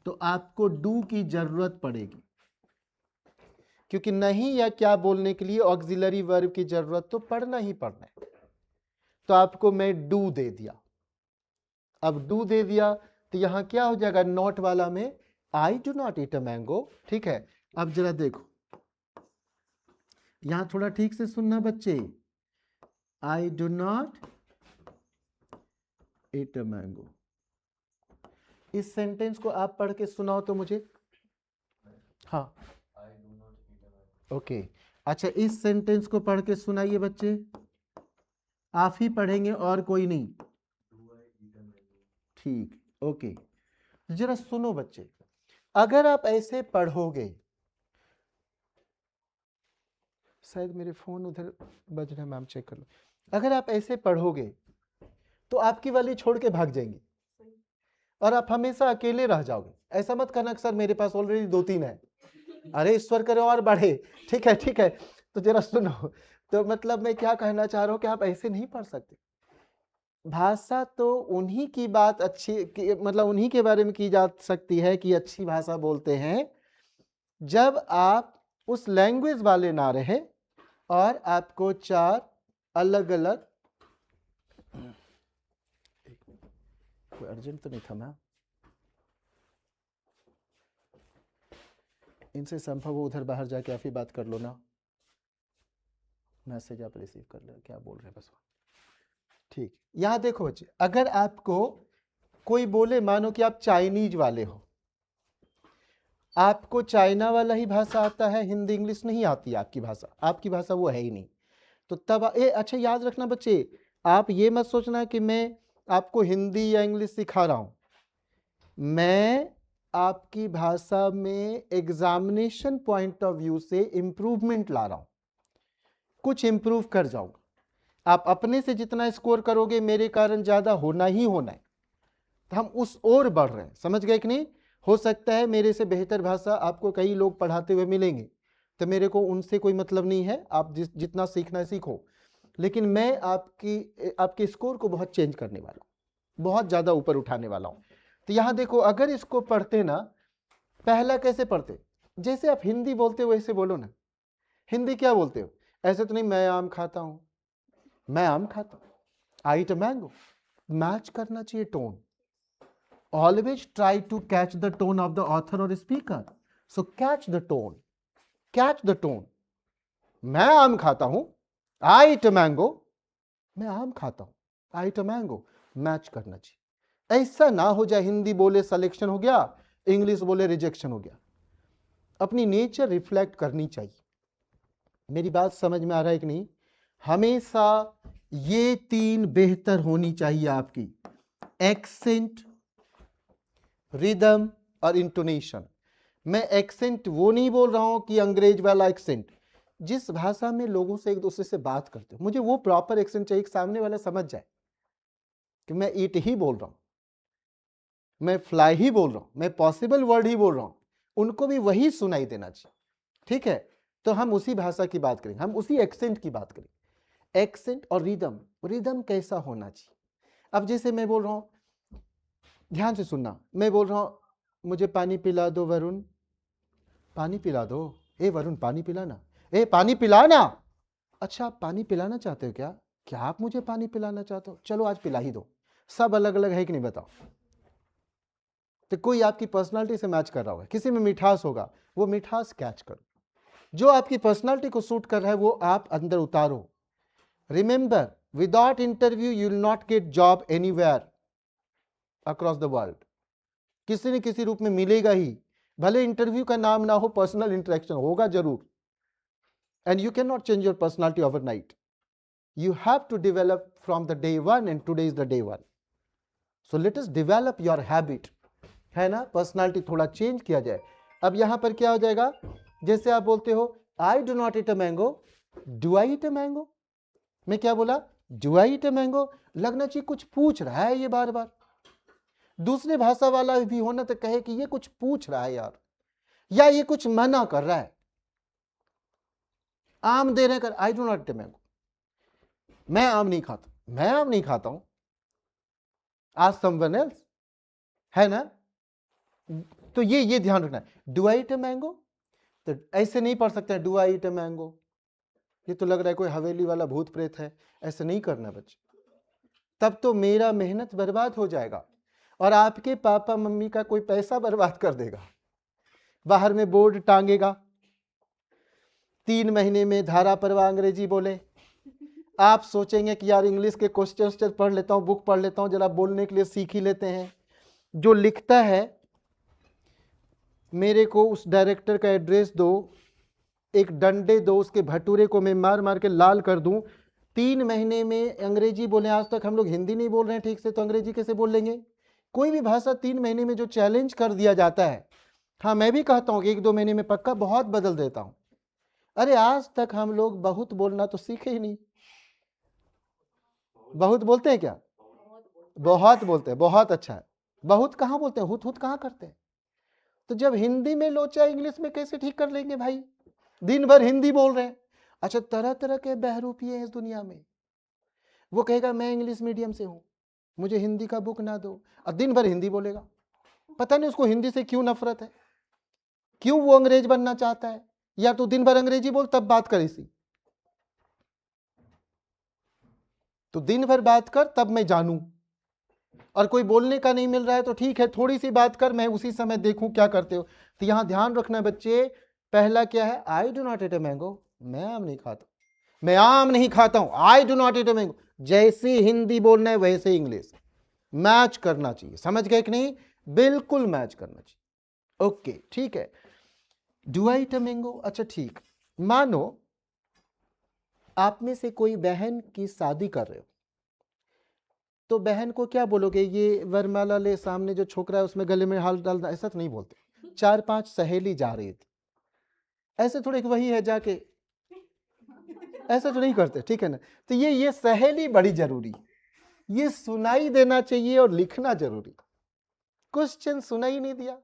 तो आपको डू की जरूरत पड़ेगी, क्योंकि नहीं या क्या बोलने के लिए ऑक्सिलरी वर्ब की जरूरत तो पड़ना ही पड़ना है। तो आपको मैं डू दे दिया, अब डू दे दिया तो यहां क्या हो जाएगा, नॉट वाला में I do not eat a mango, ठीक है। अब जरा देखो, यहां थोड़ा ठीक से सुनना बच्चे, I do not eat a mango, इस सेंटेंस को आप पढ़ के सुनाओ तो मुझे। हाँ, ओके, अच्छा, इस सेंटेंस को पढ़ के सुनाइए बच्चे, आप ही पढ़ेंगे और कोई नहीं, ठीक। ओके, जरा सुनो बच्चे, अगर आप ऐसे पढ़ोगे, शायद मेरे फोन उधर बज रहे हैं, मैम चेक कर लो। अगर आप ऐसे पढ़ोगे तो आपकी वाली छोड़ के भाग जाएंगी और आप हमेशा अकेले रह जाओगे। ऐसा मत करना कि सर मेरे पास ऑलरेडी 2-3 है, अरे ईश्वर करे और बढ़े। ठीक है ठीक है, तो जरा सुनो, तो मतलब मैं क्या कहना चाह रहा हूं कि आप ऐसे नहीं पढ़ सकते। भाषा तो उन्हीं की बात अच्छी मतलब उन्हीं के बारे में की जा सकती है कि अच्छी भाषा बोलते हैं जब आप उस लैंग्वेज वाले ना रहे और आपको 4 अलग अलग, कोई अर्जेंट तो नहीं था मैम, इनसे संभव हो उधर बाहर जाके आप ही बात कर लो ना, मैसेज आप रिसीव कर लो, क्या बोल रहे हैं बस। ठीक, यहां देखो बच्चे, अगर आपको कोई बोले, मानो कि आप चाइनीज वाले हो, आपको चाइना वाला ही भाषा आता है, हिंदी इंग्लिश नहीं आती आपकी भाषा, आपकी भाषा वो है ही नहीं, तो तब अच्छा याद रखना बच्चे, आप ये मत सोचना कि मैं आपको हिंदी या इंग्लिश सिखा रहा हूं, मैं आपकी भाषा में एग्जामिनेशन पॉइंट ऑफ व्यू से इंप्रूवमेंट ला रहा हूं, कुछ इंप्रूव कर जाऊंगा। आप अपने से जितना स्कोर करोगे मेरे कारण ज्यादा होना ही होना है, तो हम उस ओर बढ़ रहे हैं, समझ गए कि नहीं। हो सकता है मेरे से बेहतर भाषा आपको कई लोग पढ़ाते हुए मिलेंगे, तो मेरे को उनसे कोई मतलब नहीं है, आप जितना सीखना है सीखो, लेकिन मैं आपके स्कोर को बहुत चेंज करने वाला हूं, बहुत ज्यादा ऊपर उठाने वाला हूं। तो यहां देखो, अगर इसको पढ़ते ना, पहला कैसे पढ़ते, जैसे आप हिंदी बोलते हो वैसे बोलो ना। हिंदी क्या बोलते हो, ऐसे तो नहीं मैं आम खाता हूं, मैं आम खाता हूं, आई ईट अ मैंगो। मैच करना चाहिए tone, always try to catch the tone of the author or speaker, so catch the tone। मैं आम खाता हूं, I eat a mango, मैं आम खाता हूं, I eat a mango, match करना चाहिए। ऐसा ना हो जाए हिंदी बोले सिलेक्शन हो गया, इंग्लिश बोले रिजेक्शन हो गया। अपनी नेचर रिफ्लेक्ट करनी चाहिए। मेरी बात समझ में आ रहा है कि नहीं। हमेशा ये 3 बेहतर होनी चाहिए आपकी, एक्सेंट, रिदम और इंटोनेशन। मैं एक्सेंट वो नहीं बोल रहा हूं कि अंग्रेज वाला एक्सेंट, जिस भाषा में लोगों से एक दूसरे से बात करते हो, मुझे वो प्रॉपर एक्सेंट चाहिए कि सामने वाला समझ जाए कि मैं ईट ही बोल रहा हूं, मैं फ्लाई ही बोल रहा हूं, मैं पॉसिबल वर्ड ही बोल रहा हूं, उनको भी वही सुनाई देना चाहिए। ठीक है, तो हम उसी भाषा की बात करेंगे, हम उसी एक्सेंट की बात करेंगे। एक्सेंट और रिदम, रिदम कैसा होना चाहिए। अब जैसे मैं बोल रहा हूं, ध्यान से सुनना, मैं बोल रहा हूं मुझे पानी पिला दो वरुण, पानी पिला दो, ए वरुण पानी पिलाना, ए पानी पिलाना। अच्छा आप पानी पिलाना चाहते हो क्या, क्या आप मुझे पानी पिलाना चाहते हो, चलो आज पिला ही दो। सब अलग अलग है कि नहीं बताओ। तो कोई आपकी पर्सनालिटी से मैच कर रहा होगा, किसी में मिठास होगा, वो मिठास कैच करो, जो आपकी पर्सनालिटी को सूट कर रहा है वो आप अंदर उतारो। Remember, without interview you will not get job anywhere across the world, किसी न किसी रूप में मिलेगा ही, भले इंटरव्यू का नाम ना हो, पर्सनल इंटरेक्शन होगा जरूर। And you cannot change your personality overnight. You have to develop from the day one, and today is the day one. So let us develop your habit, है ना, पर्सनालिटी थोड़ा change किया जाए। अब यहां पर क्या हो जाएगा, जैसे आप बोलते हो I do not eat a mango, do I eat a mango. मैं क्या बोला, do I eat a mango, लगना चाहिए कुछ पूछ रहा है ये बार बार। दूसरे भाषा वाला भी होना तो कहे कि ये कुछ पूछ रहा है यार, या ये कुछ मना कर रहा है। आम दे रहे कर, I do not eat a mango, मैं आम नहीं खाता, मैं आम नहीं खाता हूं, आज समवन एल्स, है ना। तो ये ध्यान रखना है। Do I eat a mango, तो ऐसे नहीं पढ़ सकते do I eat a mango, ये तो लग रहा है कोई हवेली वाला भूत प्रेत है, ऐसे नहीं करना बच्चे, तब तो मेरा मेहनत बर्बाद हो जाएगा और आपके पापा मम्मी का कोई पैसा बर्बाद कर देगा। बाहर में बोर्ड टांगेगा 3 महीने में धारा परवा अंग्रेजी बोले, आप सोचेंगे कि यार इंग्लिश के क्वेश्चन पढ़ लेता हूं, बुक पढ़ लेता हूं, जरा बोलने के लिए सीख ही लेते हैं। जो लिखता है मेरे को उस डायरेक्टर का एड्रेस दो, एक डंडे दो, उसके भटूरे को मैं मार मार के लाल कर दूं। 3 महीने में अंग्रेजी बोले, आज तक हम लोग हिंदी नहीं बोल रहे हैं ठीक से, तो अंग्रेजी कैसे बोल लेंगे। कोई भी भाषा 3 महीने में जो चैलेंज कर दिया जाता है, हाँ मैं भी कहता हूँ कि 1-2 महीने में पक्का बहुत बदल देता हूँ। अरे आज तक हम लोग बहुत बोलना तो सीखे ही नहीं। बहुत बोलते हैं क्या? बहुत बोलते हैं, बहुत अच्छा है। बहुत कहाँ बोलते हैं, हुत हुत कहाँ करते हैं। तो जब हिंदी में लोचा इंग्लिश में कैसे ठीक कर लेंगे भाई? दिन भर हिंदी बोल रहे हैं। अच्छा, तरह तरह के बहरूपिये हैं इस दुनिया में। वो कहेगा मैं इंग्लिश मीडियम से हूं, मुझे हिंदी का बुक ना दो, और दिन भर हिंदी बोलेगा। पता नहीं उसको हिंदी से क्यों नफरत है, क्यों वो अंग्रेज बनना चाहता है। या तो दिन भर अंग्रेजी बोल तब बात कर, इसी तो दिन भर बात कर तब मैं जानूं। और कोई बोलने का नहीं मिल रहा है तो ठीक है, थोड़ी सी बात कर, मैं उसी समय देखूं क्या करते हो। तो यहां ध्यान रखना बच्चे, पहला क्या है, I do not eat a mango, मैं आम नहीं खाता, मैं आम नहीं खाता हूं, I do not eat a mango. जैसी हिंदी बोलना है वैसे इंग्लिश मैच करना चाहिए, समझ गए कि नहीं? बिल्कुल मैच करना चाहिए। ओके ठीक है, do I eat a mango. अच्छा ठीक, मानो आप में से कोई बहन की शादी कर रहे हो, तो बहन को क्या बोलोगे? ये वरमाला ले, सामने जो छोकरा है उसमें गले में हाथ डालना, ऐसा तो नहीं बोलते। 4-5 सहेली जा रही थी, ऐसे थोड़े कि वही है जाके, ऐसा तो नहीं करते, ठीक है ना? तो ये सहेली बड़ी जरूरी, ये सुनाई देना चाहिए और लिखना जरूरी। क्वेश्चन सुनाई नहीं दिया,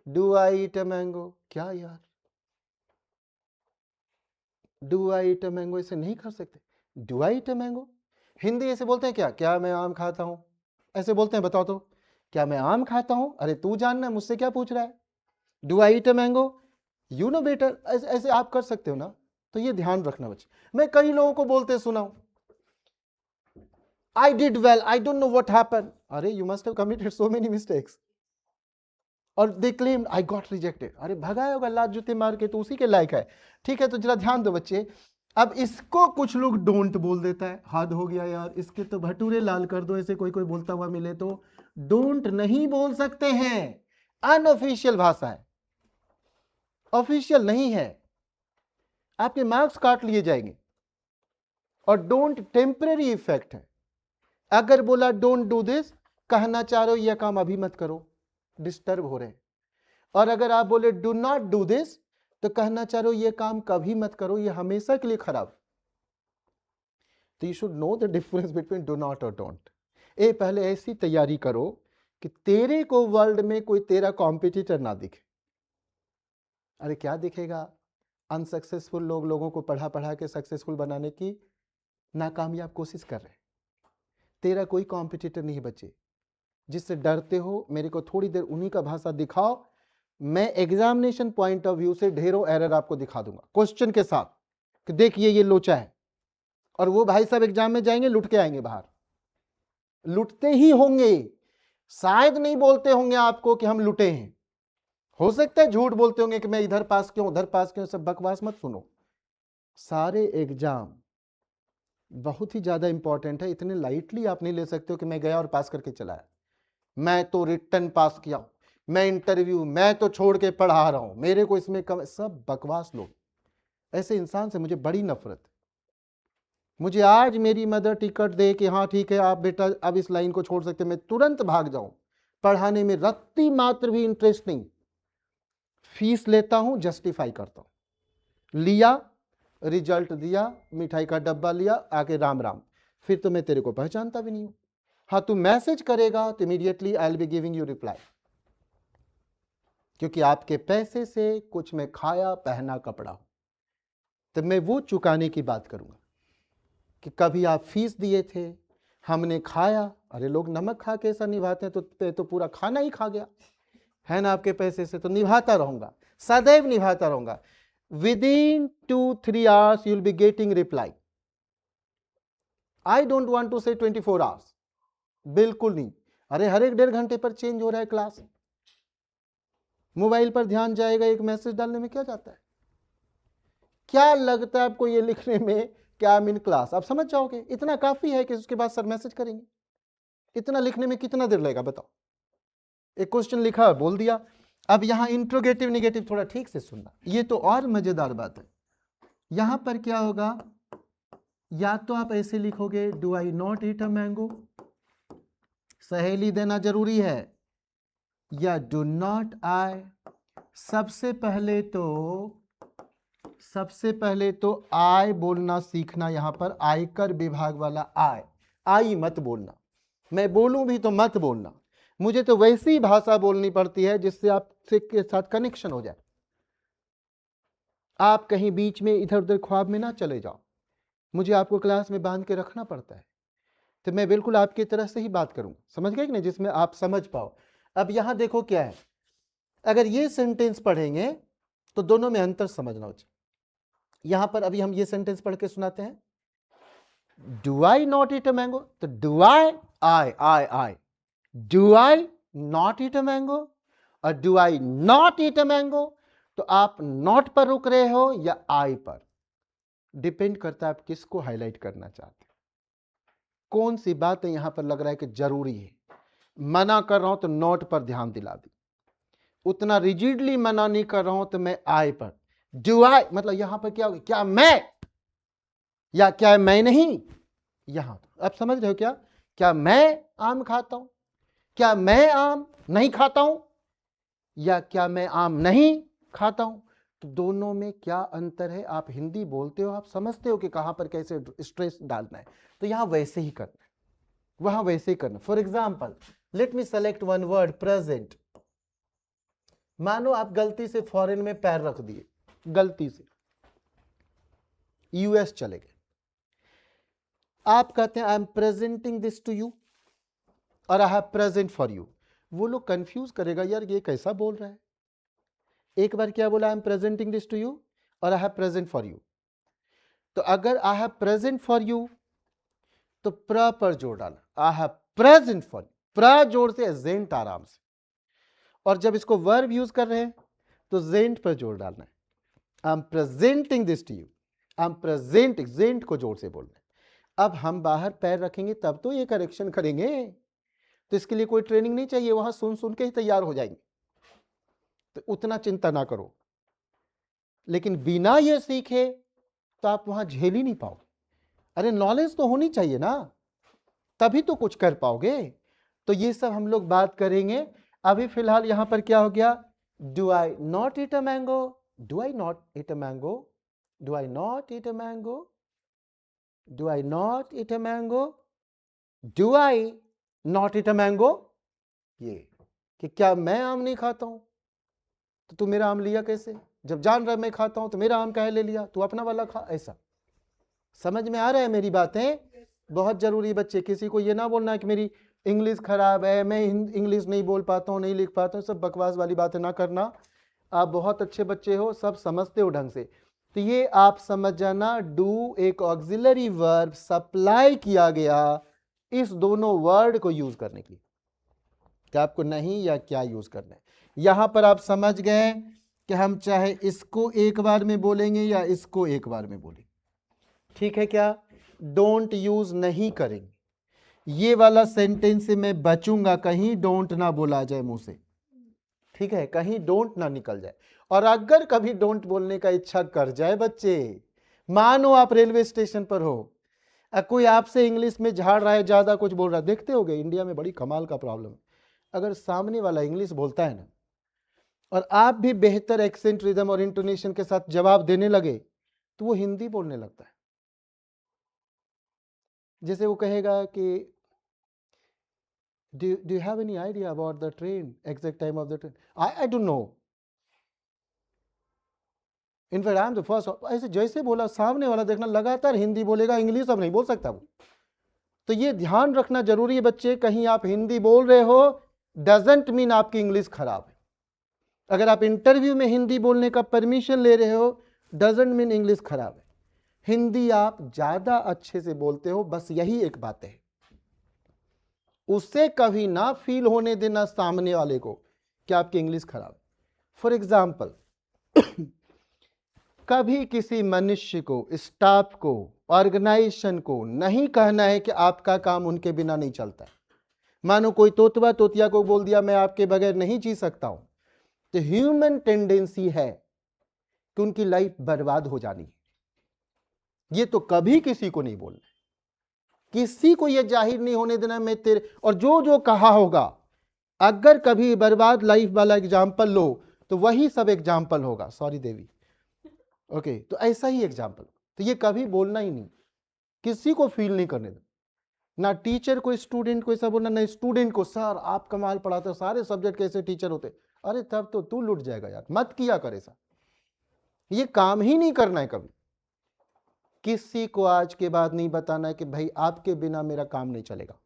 do I eat a mango, क्या यार do I eat a mango ऐसे नहीं कर सकते। Do I eat a mango, Hindi ऐसे बोलते हैं क्या? क्या मैं आम खाता हूं, ऐसे बोलते हैं? बताओ तो, क्या मैं आम खाता हूं? अरे तू जानना, मुझसे क्या पूछ रहा है? Do I eat a mango, you know better, ऐसे आप कर सकते हो ना। तो ये ध्यान रखना बच्चे। मैं कई लोगों को बोलते सुना हूं, I did well, I don't know what happened. अरे you must have committed so many mistakes, और they claim I got rejected. अरे भगाया होगा लात जूते मार के, तो उसी के लायक है। ठीक है, तो जरा ध्यान दो बच्चे। अब इसको कुछ लोग डोंट बोल देता है, हद हो गया यार, इसके तो भटूरे लाल कर दो, ऐसे कोई कोई बोलता हुआ मिले तो। डोंट नहीं बोल सकते हैं, अनऑफिशियल भाषा है, ऑफिशियल नहीं है, आपके मार्क्स काट लिए जाएंगे। और डोंट टेम्परेरी इफेक्ट है। अगर बोला डोंट डू दिस, कहना चाह रहे हो यह काम अभी मत करो, डिस्टर्ब हो रहे हैं। और अगर आप बोले डू नॉट डू दिस, तो कहना चाह रहे हो यह काम कभी मत करो, यह हमेशा के लिए खराब। तो you should know the difference between do not और डोंट। ए पहले ऐसी तैयारी करो कि तेरे को वर्ल्ड में कोई तेरा कॉम्पिटिटर ना दिखे। अरे क्या दिखेगा? अनसक्सेसफुल लोग लोगों को पढ़ा पढ़ा के सक्सेसफुल बनाने की नाकामयाब कोशिश कर रहे हैं। तेरा कोई कॉम्पिटिटर नहीं बचे, जिससे डरते हो। मेरे को थोड़ी देर उन्हीं का भाषा दिखाओ, मैं एग्जामिनेशन पॉइंट ऑफ व्यू से ढेरों एरर आपको दिखा दूंगा क्वेश्चन के साथ, कि देखिए ये लोचा है। और वो भाई साहब एग्जाम में जाएंगे लुट के आएंगे बाहर, लुटते ही होंगे, शायद नहीं बोलते होंगे आपको कि हम लुटे हैं, हो सकता है झूठ बोलते होंगे कि मैं इधर पास क्यों उधर पास क्यों। सब बकवास मत सुनो। सारे एग्जाम बहुत ही ज्यादा इंपॉर्टेंट है, इतने लाइटली आप नहीं ले सकते हो कि मैं गया और पास करके चला आया, मैं तो रिटर्न पास किया, मैं इंटरव्यू, मैं तो छोड़ के पढ़ा रहा हूं, मेरे को इसमें कम। सब बकवास लोग। ऐसे इंसान से मुझे बड़ी नफरत है। मुझे आज मेरी मदर टिकट दे कि हाँ ठीक है आप बेटा अब इस लाइन को छोड़ सकते, मैं तुरंत भाग जाऊं। पढ़ाने में रत्ती मात्र भी इंटरेस्ट नहीं, फीस लेता हूं, जस्टिफाई करता हूं, लिया, रिजल्ट दिया, मिठाई का डब्बा लिया, आके राम राम, फिर तो मैं तेरे को पहचानता भी नहीं हूं। हाँ तू मैसेज करेगा तो immediately I will be giving you reply, क्योंकि आपके पैसे से कुछ मैं खाया पहना कपड़ा हूं। तो मैं वो चुकाने की बात करूंगा कि कभी आप फीस दिए थे, हमने खाया। अरे लोग नमक खा के ऐसा निभाते हैं, तो पूरा खाना ही खा गया है ना आपके पैसे से। तो निभाता रहूंगा, सदैव निभाता रहूंगा। Within 2-3 hours you will be getting reply. I don't want to say 24 hours, बिल्कुल नहीं। अरे हर एक 1.5 घंटे पर चेंज हो रहा है क्लास, मोबाइल पर ध्यान जाएगा, एक मैसेज डालने में क्या जाता है? क्या लगता है आपको ये लिखने में क्या आई एम इन क्लास? आप समझ जाओगे, इतना काफी है कि उसके बाद सर मैसेज करेंगे। इतना लिखने में कितना देर लगेगा बताओ? एक क्वेश्चन लिखा बोल दिया। अब यहां इंट्रोगेटिव निगेटिव थोड़ा ठीक से सुनना, ये तो और मजेदार बात है। यहां पर क्या होगा, या तो आप ऐसे लिखोगे do I not eat a mango, सहेली देना जरूरी है, या डू नॉट आई। सबसे पहले तो आई बोलना सीखना। यहां पर आयकर विभाग वाला आई मत बोलना। मैं बोलूं भी तो मत बोलना। मुझे तो वैसी भाषा बोलनी पड़ती है जिससे आपसे के साथ कनेक्शन हो जाए। आप कहीं बीच में इधर उधर ख्वाब में ना चले जाओ। मुझे आपको क्लास में बांध के रखना पड़ता है, तो मैं बिल्कुल आपकी तरह से ही बात करूंगा, समझ गए कि नहीं, जिसमें आप समझ पाओ। अब यहां देखो क्या है, अगर ये सेंटेंस पढ़ेंगे तो दोनों में अंतर समझना चाहिए। यहां पर अभी हम ये सेंटेंस पढ़ के सुनाते हैं, do I not eat a mango. तो do I do I not eat a mango, और do I not eat a mango. तो आप नॉट पर रुक रहे हो या आई पर, डिपेंड करता है आप किसको हाईलाइट करना चाहते हैं। कौन सी बात है यहां पर लग रहा है कि जरूरी है। मना कर रहा हूं तो नॉट पर ध्यान दिला दी, उतना रिजिडली मना नहीं कर रहा हूं तो मैं आई पर। डू आई मतलब यहां पर क्या होगा, क्या मैं या क्या मैं नहीं। यहां अब समझ रहे हो क्या मैं आम खाता हूं, क्या मैं आम नहीं खाता हूं, या क्या मैं आम नहीं खाता हूं। तो दोनों में क्या अंतर है। आप हिंदी बोलते हो, आप समझते हो कि कहां पर कैसे स्ट्रेस डालना है, तो यहां वैसे ही करना है, वहां वैसे ही करना। For example let me select one word, present. मानो आप गलती से फॉरेन में पैर रख दिए, गलती से यूएस चले गए, आप कहते हैं I am presenting this to you और I have present for you. वो लोग कंफ्यूज करेगा, यार ये कैसा बोल रहा है। एक बार क्या बोला, I am presenting this to you और I have present for you. तो अगर I have present for you तो प्र पर जोड़ डाला, I have present for you, प्र जोड़ से जेंट आराम से। और जब इसको वर्ब यूज कर रहे हैं तो जेंट पर जोड़ डालना है, I am presenting this to you, I am presenting, जेंट को जोड़ से बोलना है। अब हम बाहर पैर रखेंगे तब तो ये करेक्शन करेंगे, तो इसके लिए कोई ट्रेनिंग नहीं चाहिए, वहां सुन सुन के ही तैयार हो जाएंगे, तो उतना चिंता ना करो। लेकिन बिना ये सीखे तो आप वहां झेल ही नहीं पाओगे। अरे नॉलेज तो होनी चाहिए ना, तभी तो कुछ कर पाओगे। तो ये सब हम लोग बात करेंगे। अभी फिलहाल यहां पर क्या हो गया, do I not eat a mango, do I not eat a mango, do I not eat a mango, do I not eat a mango, do I not eat a mango. ये कि क्या मैं आम नहीं खाता हूं, तो तू मेरा आम लिया कैसे, जब जान रहा मैं खाता हूं तो मेरा आम काहे ले लिया, तू अपना वाला खा। ऐसा समझ में आ रहा है मेरी बातें। बहुत जरूरी बच्चे, किसी को ये ना बोलना कि मेरी इंग्लिश खराब है, मैं इंग्लिश नहीं बोल पाता हूँ, नहीं लिख पाता हूँ, सब बकवास वाली बातें ना करना। आप बहुत अच्छे बच्चे हो, सब समझते हो ढंग से। तो ये आप समझ जाना, डू एक ऑक्सिलरी वर्ब सप्लाई किया गया इस दोनों वर्ड को यूज करने के लिए, क्या आपको नहीं या क्या यूज करना है। यहां पर आप समझ गए कि हम चाहे इसको एक बार में बोलेंगे या इसको एक बार में बोलेंगे, ठीक है क्या। डोंट यूज नहीं करेंगे, ये वाला सेंटेंस से मैं बचूंगा, कहीं डोंट ना बोला जाए मुंह से, ठीक है, कहीं डोंट ना निकल जाए। और अगर कभी डोंट बोलने का इच्छा कर जाए बच्चे, मानो आप रेलवे स्टेशन पर हो, कोई आपसे इंग्लिश में झाड़ रहा है, ज्यादा कुछ बोल रहा है, देखते होगे इंडिया में बड़ी कमाल का प्रॉब्लम है, अगर सामने वाला इंग्लिश बोलता है ना और आप भी बेहतर एक्सेंट, रिदम और इंटोनेशन के साथ जवाब देने लगे तो वो हिंदी बोलने लगता है। जैसे वो कहेगा कि do you have any idea about the train, exact time of the train? I don't know. In fact, I am the first. ऐसे जैसे बोला, सामने वाला देखना लगातार हिंदी बोलेगा, इंग्लिश अब नहीं बोल सकता वो। तो ये ध्यान रखना जरूरी है बच्चे, कहीं आप हिंदी बोल रहे हो डजंट मीन आपकी इंग्लिश खराब है। अगर आप इंटरव्यू में हिंदी बोलने का परमिशन ले रहे हो डजंट मीन इंग्लिश खराब है। हिंदी आप ज्यादा अच्छे से बोलते हो, बस यही एक बात है। उससे कभी ना फील होने देना सामने वाले को कि आपकी इंग्लिश खराब है। फॉर एग्जाम्पल कभी किसी मनुष्य को, स्टाफ को, ऑर्गेनाइजेशन को नहीं कहना है कि आपका काम उनके बिना नहीं चलता है। मानो कोई तोतवा तोतिया को बोल दिया मैं आपके बगैर नहीं जी सकता हूं, तो ह्यूमन टेंडेंसी है कि उनकी लाइफ बर्बाद हो जानी है। ये तो कभी किसी को नहीं बोलना, किसी को ये जाहिर नहीं होने देना मैं तेरे, और जो जो कहा होगा, अगर कभी बर्बाद लाइफ वाला एग्जाम्पल लो तो वही सब एग्जाम्पल होगा। सॉरी देवी, ओके, तो ऐसा ही एग्जाम्पल, तो ये कभी बोलना ही नहीं, किसी को फील नहीं करने देना, ना टीचर को स्टूडेंट को ऐसा बोलना, ना स्टूडेंट को सर आप कमाल पढ़ाते हो, सारे सब्जेक्ट कैसे टीचर होते, अरे तब तो तू लुट जाएगा यार, मत किया कर ऐसा, ये काम ही नहीं करना है कभी। किसी को आज के बाद नहीं बताना है कि भाई आपके बिना मेरा काम नहीं चलेगा,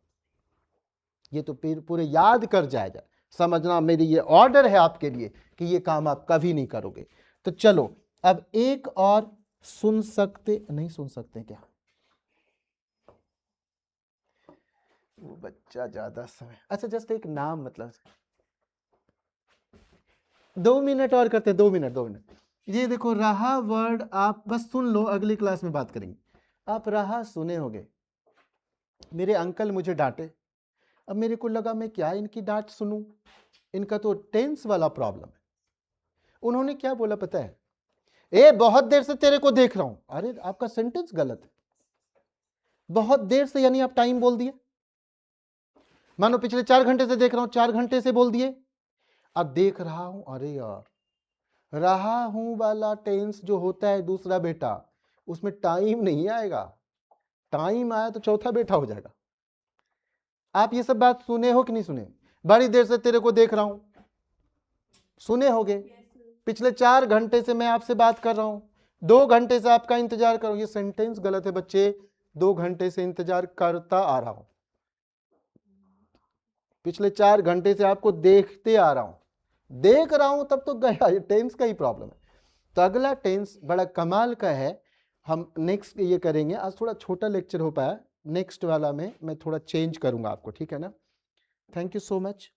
ये तो पूरे याद कर जाएगा, समझना मेरी ये ऑर्डर है आपके लिए कि ये काम आप कभी नहीं करोगे। तो चलो अब एक और सुन सकते, नहीं सुन सकते क्या, वो बच्चा ज्यादा समय, अच्छा जस्ट एक नाम, मतलब 2 मिनट और करते हैं, 2 मिनट 2 मिनट। ये देखो रहा वर्ड आप बस सुन लो, अगली क्लास में बात करेंगे। आप रहा सुने होगे, मेरे अंकल मुझे डांटे, अब मेरे को लगा मैं क्या इनकी डांट सुनूं, इनका तो टेंस वाला प्रॉब्लम है। उन्होंने क्या बोला पता है, ए बहुत देर से तेरे को देख रहा हूं, अरे आपका सेंटेंस गलत है, बहुत देर से यानी आप टाइम बोल दिए, मानो पिछले 4 घंटे से देख रहा हूं, 4 घंटे से बोल दिए, अब देख रहा हूं, अरे यार रहा हूं वाला टेंस जो होता है दूसरा बेटा, उसमें टाइम नहीं आएगा, टाइम आया तो चौथा बेटा हो जाएगा। आप ये सब बात सुने हो कि नहीं सुने, बड़ी देर से तेरे को देख रहा हूं, सुने होगे, पिछले 4 घंटे से मैं आपसे बात कर रहा हूं, 2 घंटे से आपका इंतजार कर रहा हूं, ये सेंटेंस गलत है बच्चे, 2 घंटे से इंतजार करता आ रहा हूं, पिछले 4 घंटे से आपको देखते आ रहा हूं, देख रहा हूं तब तो गया, ये टेंस का ही प्रॉब्लम है। तो अगला टेंस बड़ा कमाल का है, हम नेक्स्ट ये करेंगे, आज थोड़ा छोटा लेक्चर हो पाया, नेक्स्ट वाला में मैं थोड़ा चेंज करूंगा आपको, ठीक है ना। Thank you so much.